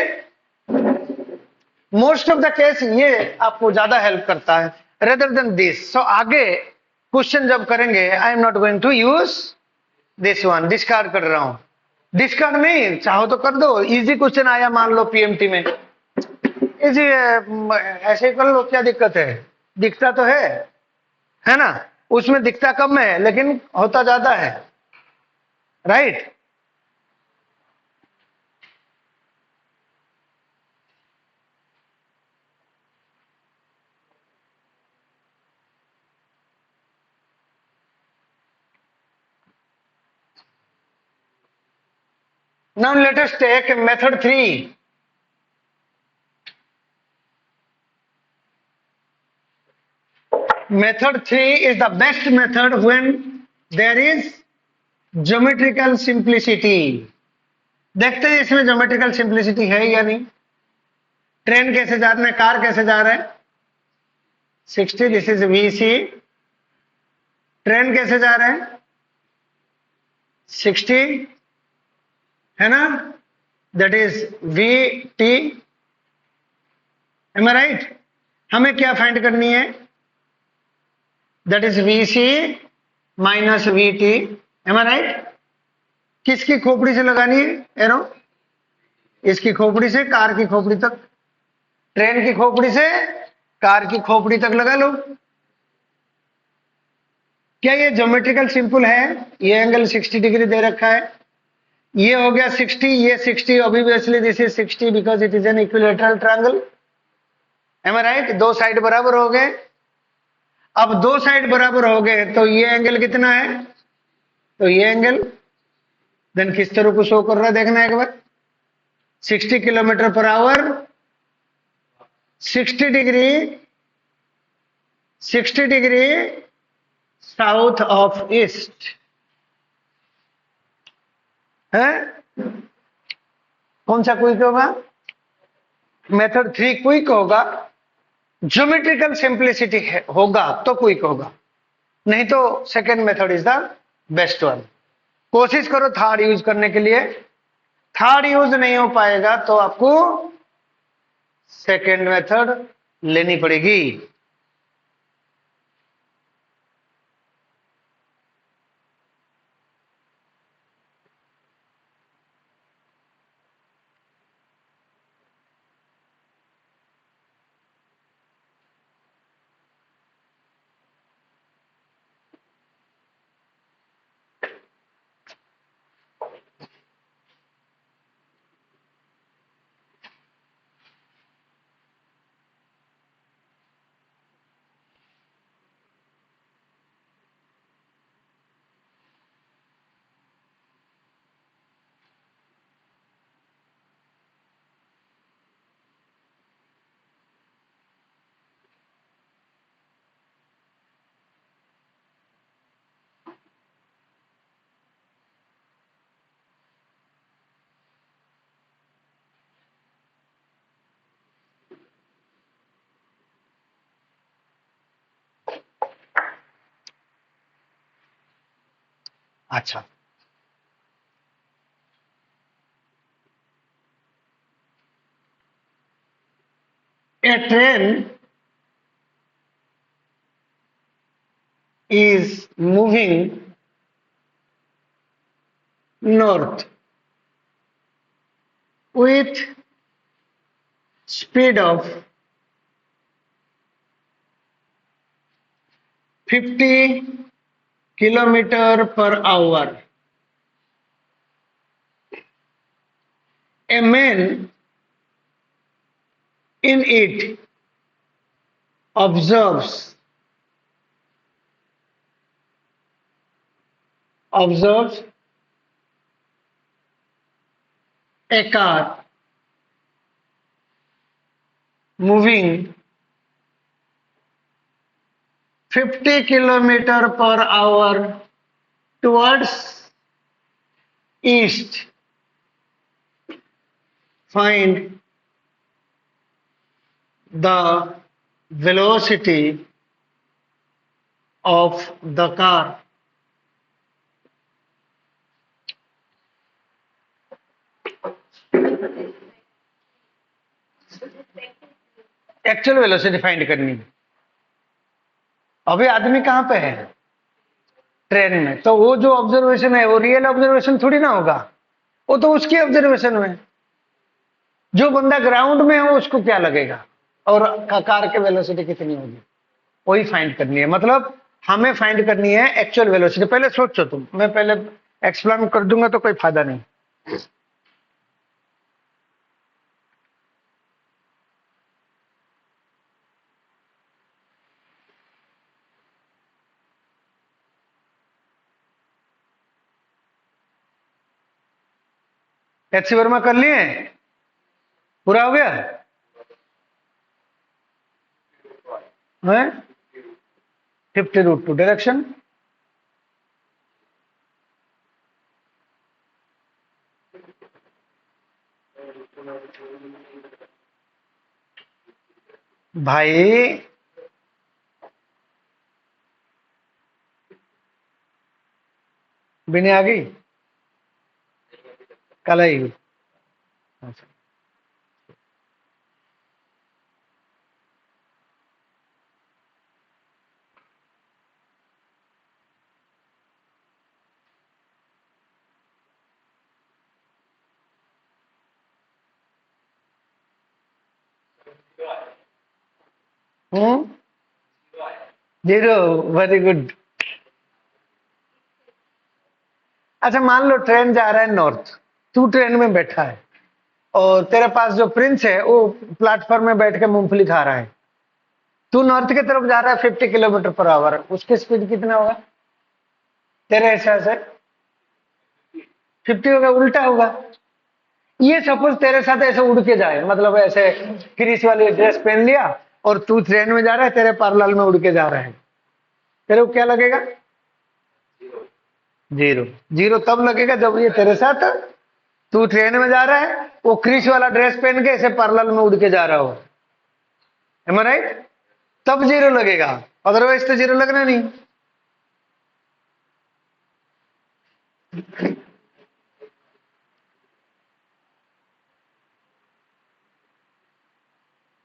मोस्ट ऑफ द केस ये आपको ज्यादा हेल्प करता है रेदर देन दिस। सो आगे क्वेश्चन जब करेंगे, I am not going to use this one, discard कर रहा हूं। डिस्कार्ड नहीं चाहो तो कर दो, इजी क्वेश्चन आया मान लो पीएमटी में, इजी ऐसे ही कर लो, क्या दिक्कत है, दिखता तो है ना, उसमें दिखता कम है लेकिन होता ज्यादा है, right. Now let us take method 3. Method 3 is the best method when there is geometrical simplicity. देखते हैं इसमें geometrical simplicity है या नहीं। ट्रेन कैसे जा रहे हैं, कार कैसे जा रहे हैं 60, दिस इज VC। ट्रेन कैसे जा रहे हैं 60 है ना, that is VT। Am I right? हमें क्या फाइंड करनी है, that is VC minus VT। Am I right? किसकी खोपड़ी से लगानी है एरो, इसकी खोपड़ी से कार की खोपड़ी तक, ट्रेन की खोपड़ी से कार की खोपड़ी तक लगा लो। क्या ये ज्योमेट्रिकल सिंपल है, ये एंगल 60 डिग्री दे रखा है, ये हो गया 60, ये 60, obviously this is 60 because it is an equilateral triangle. Am I right? दो साइड बराबर हो गए। अब दो साइड बराबर हो गए तो ये एंगल कितना है, तो ये एंगल देन किस तरह को शो कर रहा है देखना एक बार, 60 km/h 60 degree south of east है। कौन सा क्विक होगा, मेथड 3 क्विक होगा, ज्योमेट्रिकल सिंप्लिसिटी होगा तो क्विक होगा, नहीं तो second method is the best one. कोशिश करो थर्ड यूज करने के लिए, थर्ड यूज नहीं हो पाएगा तो आपको सेकेंड मेथड लेनी पड़ेगी। अच्छा, a train is moving north with speed of 50 kilometer per hour. A man in it observes a car moving 50 kilometer per hour towards east. Find the velocity of the car. Actual velocity find करनी है। अभी आदमी कहाँ पे है? ट्रेन में। तो वो जो ऑब्जर्वेशन है वो रियल ऑब्जर्वेशन थोड़ी ना होगा, वो तो उसकी ऑब्जर्वेशन में। जो बंदा ग्राउंड में हो उसको क्या लगेगा और कार के वेलोसिटी कितनी होगी, वही फाइंड करनी है। मतलब हमें फाइंड करनी है एक्चुअल वेलोसिटी। पहले सोचो तुम, मैं पहले एक्सप्लेन कर दूंगा तो कोई फायदा नहीं। एचसी वर्मा कर लिए? पूरा हो गया है? 50√2 डायरेक्शन। भाई बिने आ गई, कल आएगी। अच्छा। हम्म, 0, वेरी गुड। अच्छा, मान लो ट्रेन जा रहा है नॉर्थ, तू ट्रेन में बैठा है और तेरे पास जो प्रिंस है वो प्लेटफॉर्म में बैठ के मूंगफली खा रहा है। तू नॉर्थ की तरफ जा रहा है 50 किलोमीटर पर आवर, उसकी स्पीड कितना होगा तेरे हिसाब से? 50 होगा, उल्टा होगा। ये सपोज तेरे साथ ऐसे उड़ के जाए, मतलब ऐसे क्रिस वाली ड्रेस पहन लिया और तू ट्रेन में जा रहा है, तेरे पैरेलल में उड़ के जा रहा है, तेरे को क्या लगेगा? 0। 0 तब लगेगा जब ये तेरे साथ, तू ट्रेन में जा रहा है, वो क्रिस वाला ड्रेस पहन के ऐसे पैरेलल में उड़ के जा रहा हो। एम आई राइट? तब 0 लगेगा, अदरवाइज तो 0 लगना नहीं।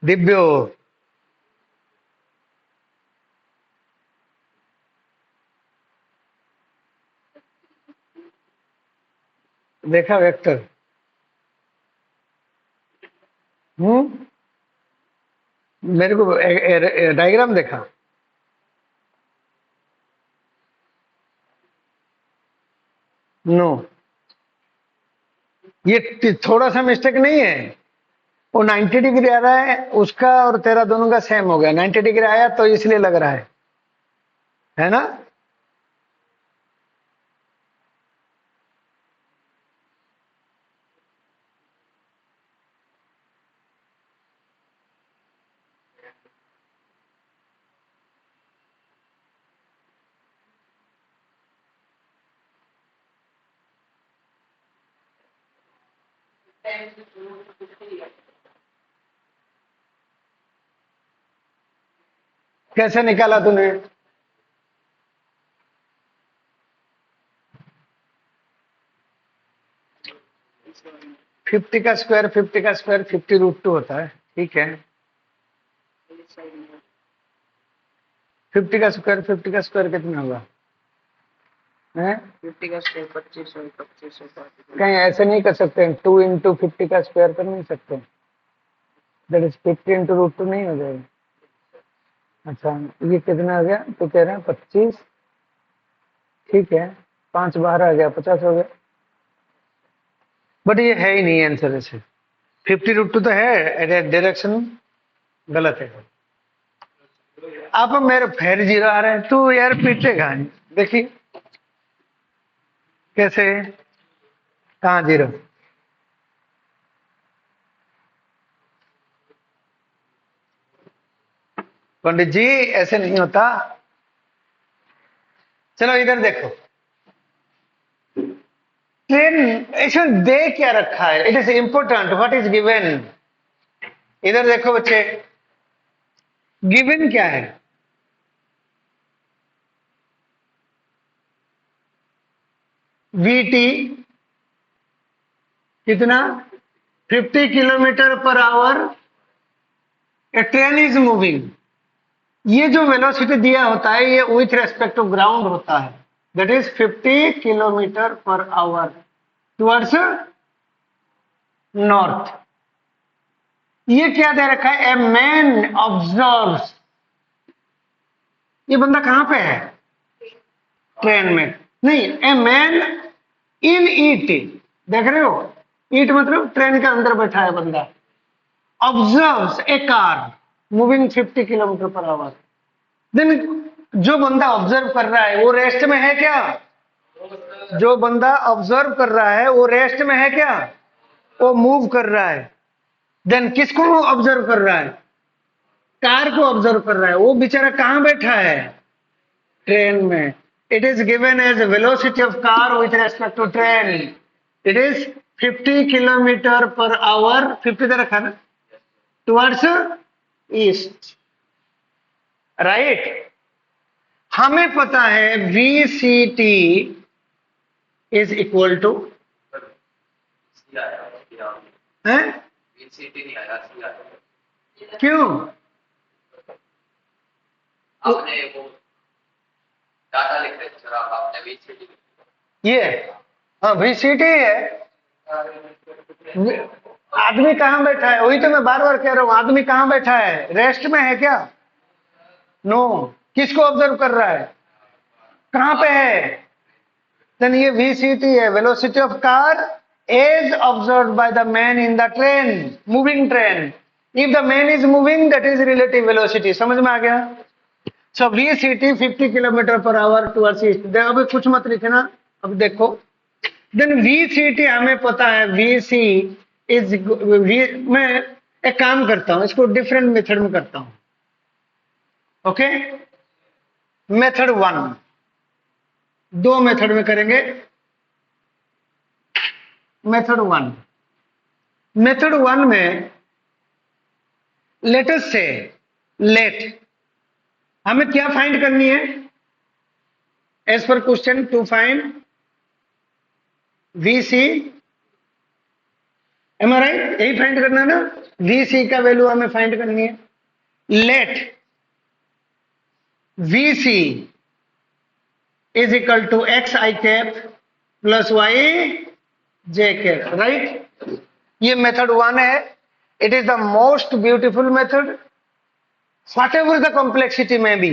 दिव्यो, देखा वेक्टर? मेरे को डायग्राम देखा? नो, ये थोड़ा सा मिस्टेक नहीं है। वो 90 डिग्री आ रहा है, उसका और तेरा दोनों का सेम हो गया। 90 डिग्री आया तो इसलिए लग रहा है ना? कैसे निकाला तूने? फिफ्टी का स्क्वायर 50 होता है, ठीक है। 50 का स्क्वायर कितना होगा? हैं? 50 का स्क्वायर 2500 कहीं ऐसे नहीं कर सकते? 2 इंटू 50 का स्क्वायर कर नहीं सकते? दैट इज 50 इंटू √2 नहीं हो जाएगा? अच्छा, ये कितना हो गया? तो कह रहे हैं 25, ठीक है। 5 बाहर आ गया, 50 हो गया। बट ये है ही नहीं आंसर। ऐसे 50 √2 तो है, डायरेक्शन गलत है। अब मेरे फिर 0 आ रहे हैं, तू यार पीटेगा। देखिए कैसे, कहाँ 0? पंडित जी ऐसे नहीं होता। चलो इधर देखो, ट्रेन इसमें दे क्या रखा है? It is important, what is given. इधर देखो बच्चे, गिवन क्या है? वीटी कितना? 50 kilometre per our A train is moving. ये जो वेलोसिटी दिया होता है, ये विथ रेस्पेक्ट टू ग्राउंड होता है। That is 50 kilometre per our towards north. ये क्या दे रखा है? A man observes. ये बंदा कहां पे है? ट्रेन में नहीं, ए मैन इन ईट। देख रहे हो? ईट मतलब ट्रेन के अंदर बैठा है बंदा। Observes a car moving 50 kilometre per hour. Then जो बंदा ऑब्जर्व कर रहा है वो रेस्ट में है क्या? जो बंदा ऑब्जर्व कर रहा है वो रेस्ट में है क्या? वो मूव कर रहा है। देन किसको ऑब्जर्व कर रहा है? कार को ऑब्जर्व कर रहा है। वो बेचारा कहां बैठा है? ट्रेन में। It is given as velocity of car with respect to train. It is 50 kilometre per hour, 50 दे रखा ना, टुवर्ड्स ईस्ट, राइट। हमें पता है VCT इज इक्वल टू, है क्यों? आपने वो डाटा लिख रहे थे सर, आपने VCT ये हाँ VCT है। आदमी कहां बैठा है? वही तो मैं बार बार कह रहा हूं, आदमी कहां बैठा है? रेस्ट में है क्या? नो। किसको ऑब्जर्व कर रहा है? कहां पे है? देन ये VCT है, velocity of car is observed by the man in the train, moving train. If the man is moving, that is relative velocity. समझ में आ गया? So VCT 50 kilometre per our towards east. अभी कुछ मत लिखना, अब देखो। देन VCT हमें पता है, VC इज मैं एक काम करता हूं, इसको डिफरेंट मेथड में करता हूं। ओके, मेथड 1, 2 मेथड में करेंगे। मेथड 1 में लेट अस से, लेट हमें क्या फाइंड करनी है? As per question, to find VC am I right? यही फाइंड करना है ना, वी सी का वैल्यू हमें फाइंड करनी है। Let V C is equal to x i cap plus y j cap, right? ये मेथड 1 है। It is the most beautiful method, whatever the complexity में भी,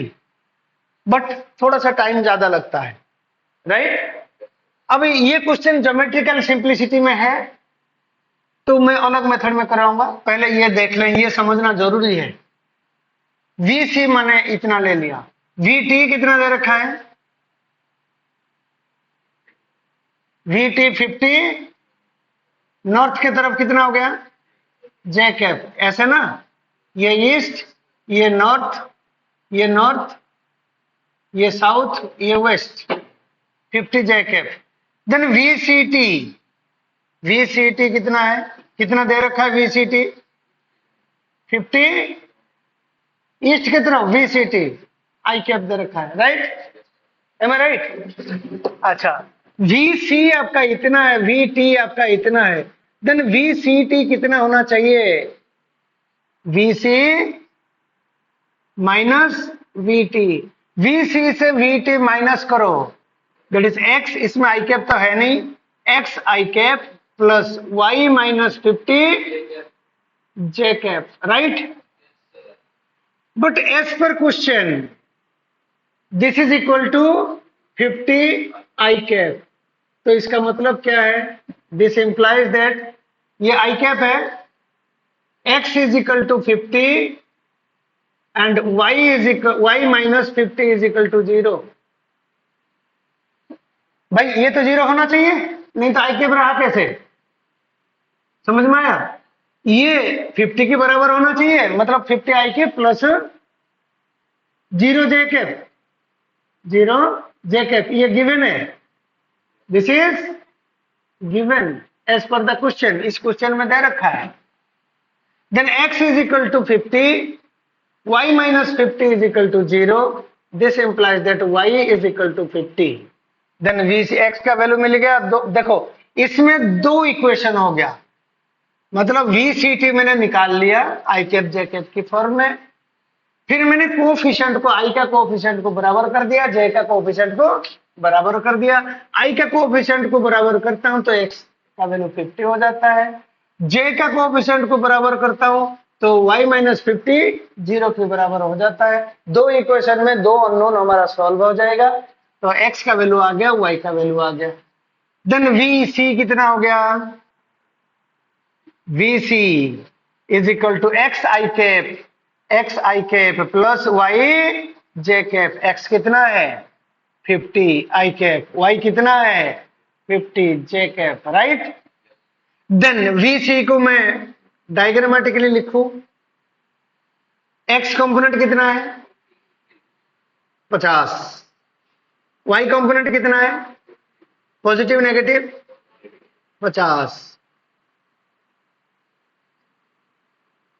बट थोड़ा सा टाइम ज्यादा लगता है, राइट? अब ये क्वेश्चन ज्योमेट्रिकल सिंप्लिसिटी में है तो मैं अलग मेथड में कराऊंगा। पहले ये देख लें, ये समझना जरूरी है। वी सी मैंने इतना ले लिया, वी टी कितना दे रखा है? वी टी 50, नॉर्थ की तरफ कितना हो गया? जे कैप, ऐसे ना, ये ईस्ट, ये नॉर्थ, ये नॉर्थ, ये साउथ, ये waste, 50 j cap. Then VCT, VCT कितना है? कितना दे रखा है वीसीटी? 50, ईस्ट की तरफ वीसीटी आई कैप दे रखा है, राइट? एम आई राइट? अच्छा, वीसी आपका इतना है, वीटी आपका इतना है, देन वीसीटी कितना होना चाहिए? वीसी माइनस वीटी, वीसी से वीटी माइनस करो, दैट इज एक्स, इसमें आई कैप तो है नहीं, x i cap plus y minus 50 j cap, right? But as per question this is equal to 50 i cap, तो इसका मतलब क्या है? दिस इंप्लाइज दैट ये आई कैप है, x is equal to 50 and y minus 50 is equal to 0। भाई ये तो 0 होना चाहिए, नहीं तो आई कैप रहा कैसे? समझ में आया? ये 50 के बराबर होना चाहिए, मतलब 50 i cap plus 0 j cap, 0 j cap, ये गिवन है, this is given as per the question, इस क्वेश्चन में दे रखा है। Then x is equal to 50, y minus 50 is equal to 0, this implies that y is equal to 50। Then v x का वैल्यू मिल गया। देखो इसमें दो इक्वेशन हो गया, मतलब वी सी टी मैंने निकाल लिया आई कैप जे कैप की फॉर्म में, फिर मैंने कोफिशिएंट को, आई का कोफिशिएंट को बराबर कर दिया, जे का कोफिशिएंट को बराबर कर दिया। आई का कोफिशिएंट को बराबर करता हूं तो एक्स का वैल्यू 50 हो जाता है, जे का कोफिशिएंट को बराबर करता हूं तो y माइनस 50 0 के बराबर हो जाता है। दो इक्वेशन में दो अननोन हमारा सॉल्व हो जाएगा, तो x का वैल्यू आ गया, y का वैल्यू आ गया। देन वी सी कितना हो गया? V C is equal to x i cap plus y j cap. X कितना है? 50 आई कैप, वाई कितना है? 50 j cap, right? Then V C को मैं डायग्रामेटिकली लिखूं, एक्स कंपोनेंट कितना है? 50, वाई कंपोनेंट कितना है? पॉजिटिव नेगेटिव 50,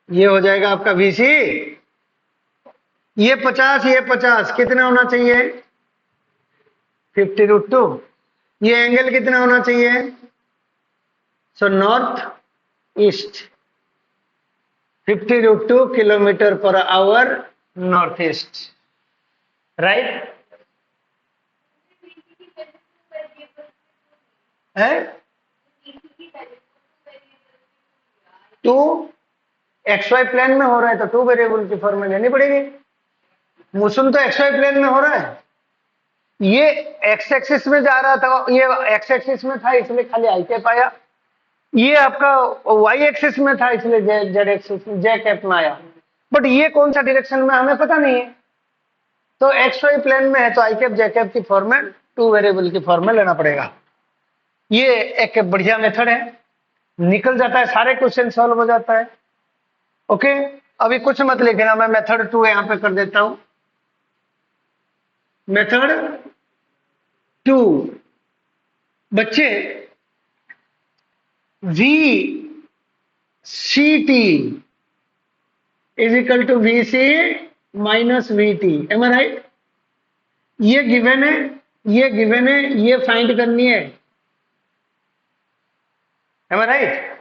ये हो जाएगा आपका वीसी। ये 50, ये 50 कितना होना चाहिए? 50√2। ये एंगल कितना होना चाहिए? So north east, 50√2 kilometre per our north east, right? है 2 XY प्लेन में हो रहा है तो 2 वेरिएबल की फॉर्म में लेनी पड़ेगी। मौसम तो XY प्लेन में हो रहा है, ये एक्स एक्सिस में जा रहा था, ये एक्स एक्सिस में था इसलिए खाली आई कैप आया, ये आपका वाई एक्सिस में था इसलिए जेड एक्सिस में जे कैप में आया, बट ये कौन सा डायरेक्शन में हमें पता नहीं है, तो XY प्लेन में है तो आई कैप जे कैप की फॉर्म में 2 वेरिएबल की फॉर्म में लेना पड़ेगा। ये एक बढ़िया मेथड है, निकल जाता है, सारे क्वेश्चन सॉल्व हो जाता है। ओके, अभी कुछ मत लिखना, मैं मेथड 2 यहां पे कर देता हूं। मेथड 2, बच्चे V C T is equal to V C minus V T, am I right? ये गिवन है, ये गिवन है, ये फाइंड करनी है, एम आई राइट?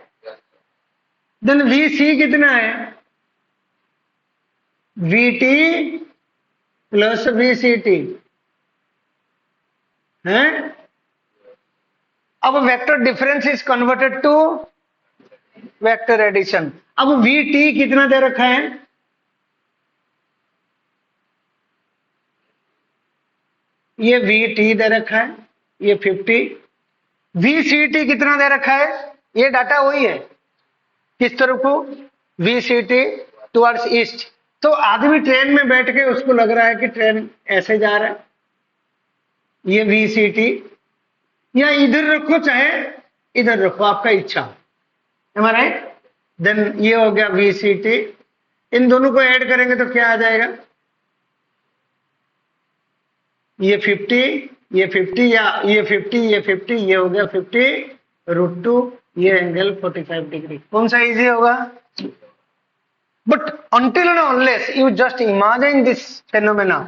देन वी सी कितना है, V T plus V C T है। अब vector difference is converted to vector addition. अब वी टी कितना दे रखा है, ये वी टी दे रखा है, ये 50। वी सी टी कितना दे रखा है, ये डाटा वही है, किस तरफ को, V C T towards east. तो आदमी ट्रेन में बैठ के उसको लग रहा है कि ट्रेन ऐसे जा रहा है, ये वी सी टी, या इधर रखो चाहे इधर रखो, आपका इच्छा, एम आई राइट। देन ये हो गया वी सी टी, इन दोनों को ऐड करेंगे तो क्या आ जाएगा, ये 50, ये 50, या ये 50, ये 50, ये हो गया 50√2, ये एंगल 45 डिग्री। कौन सा इजी होगा? But until and unless you just imagine this phenomena,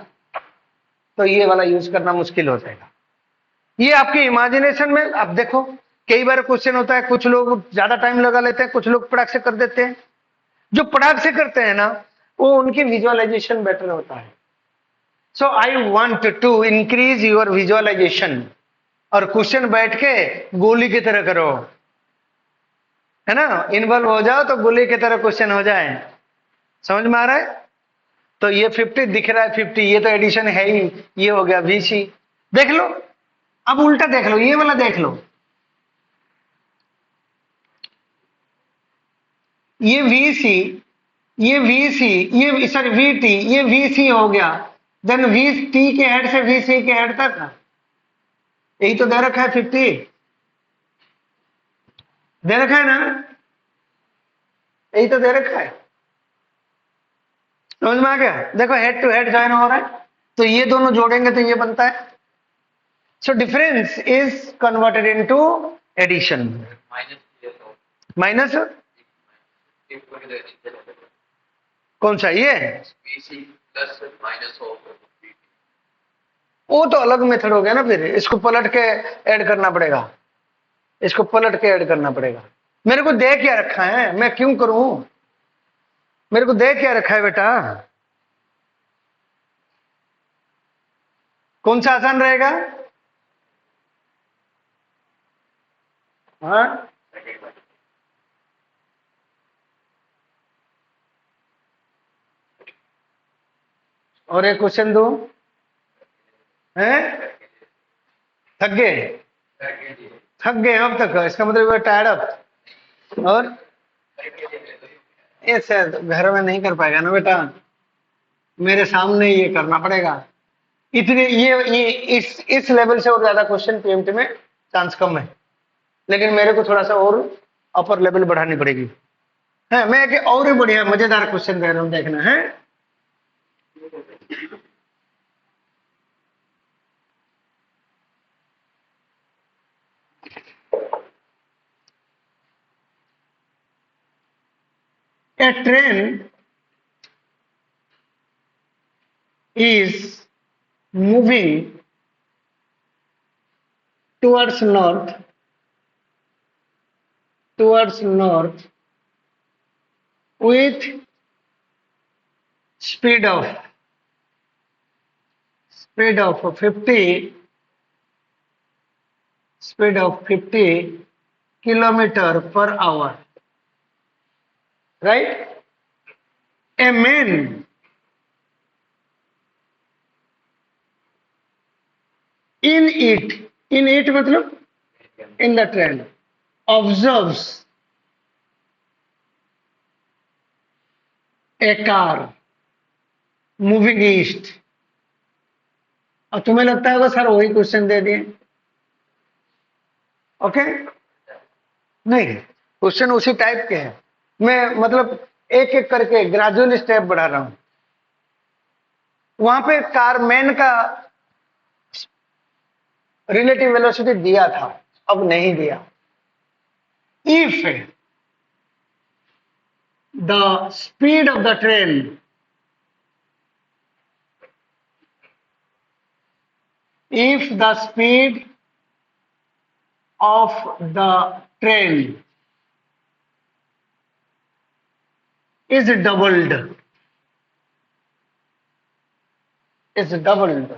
तो ये वाला यूज करना मुश्किल हो जाएगा। ये आपके इमेजिनेशन में, आप देखो कई बार क्वेश्चन होता है, कुछ लोग ज्यादा टाइम लगा लेते हैं, कुछ लोग पटाख से कर देते हैं। जो पटाख से करते हैं ना, वो उनकी विजुअलाइजेशन बेटर होता है। So I want to increase your visualisation, और क्वेश्चन बैठ के गोली की तरह करो, है ना, इन्वॉल्व हो जाओ तो गोली की तरह क्वेश्चन हो जाए। समझ में आ रहा है? तो ये 50 दिख रहा है 50, ये तो एडिशन है ही, ये हो गया VC। देख लो, अब उल्टा देख लो, ये वाला देख लो, ये VC, ये VC, ये सॉरी VT, ये VC हो गया। देन VT के हेड से VC के हेड तक, यही तो दे रखा है 50, दे रखा है ना, यही तो दे रखा है। समझ में आ गया? देखो हेड टू हेड ज्वाइन हो रहा है, तो ये दोनों जोड़ेंगे तो ये बनता है। So difference is converted into addition. Minus कौन सा, ये प्लस माइनस हो, वो तो अलग मेथड हो गया ना, फिर इसको पलट के ऐड करना पड़ेगा, इसको पलट के ऐड करना पड़ेगा। मेरे को दे क्या रखा है, मैं क्यों करूं, मेरे को दे क्या रखा है बेटा, कौन सा आसान रहेगा? हाँ, और एक क्वेश्चन दो, हैं, थक गए, थक गए अब तक, इसका मतलब टायर्ड अप। और ये शायद घर में नहीं कर पाएगा ना बेटा, मेरे सामने ये करना पड़ेगा। इतने ये इस लेवल से और ज्यादा क्वेश्चन पीएमटी में चांस कम है, लेकिन मेरे को थोड़ा सा और अपर लेवल बढ़ानी पड़ेगी। है, मैं एक और बढ़िया मजेदार क्वेश्चन दे रहा हूं, देखना है। A train is moving towards north with speed of 50 kilometer per hour, right? A man in it मतलब in the train observes a car moving east। और तुम्हें लगता है सर वही क्वेश्चन दे दिए? ओके, नहीं, क्वेश्चन उसी टाइप के हैं, मैं मतलब एक एक करके ग्रेजुअल स्टेप बढ़ा रहा हूं। वहां पे कारमैन का रिलेटिव वेलोसिटी दिया था, अब नहीं दिया। If the speed of the train if the speed of the train is doubled. Is doubled.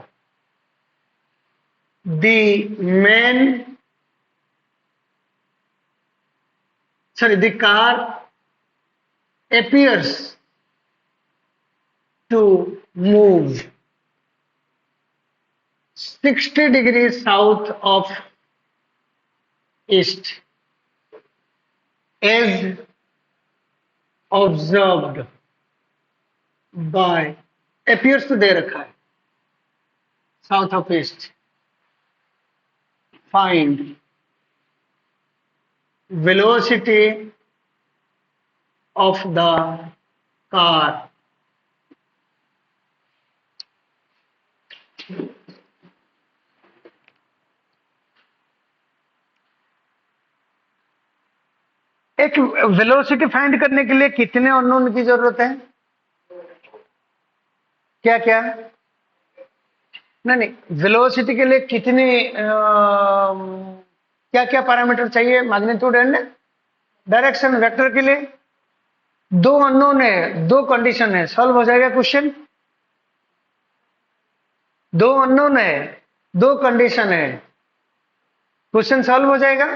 The car appears to move 60 degrees south of east as observed by, appears to दे रखा है south of east. Find velocity of the car. एक वेलोसिटी फाइंड करने के लिए कितने अननोन की जरूरत है? क्या क्या? नहीं, वेलोसिटी के लिए कितने क्या क्या पैरामीटर चाहिए? Magnitude and direction. वेक्टर के लिए 2 अननोन है, 2 कंडीशन है. सॉल्व हो जाएगा क्वेश्चन. 2 अननोन है, 2 कंडीशन है, क्वेश्चन सॉल्व हो जाएगा.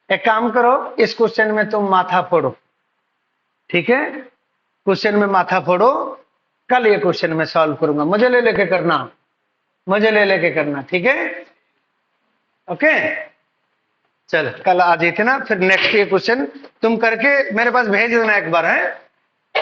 एक काम करो, इस क्वेश्चन में तुम माथा फोड़ो. ठीक है, क्वेश्चन में माथा फोड़ो. कल ये क्वेश्चन मैं सॉल्व करूंगा. मुझे ले लेके करना, मुझे ले लेके करना. ठीक है, ओके. चल, कल आ जाते ना, फिर नेक्स्ट ये क्वेश्चन तुम करके मेरे पास भेज देना एक बार है.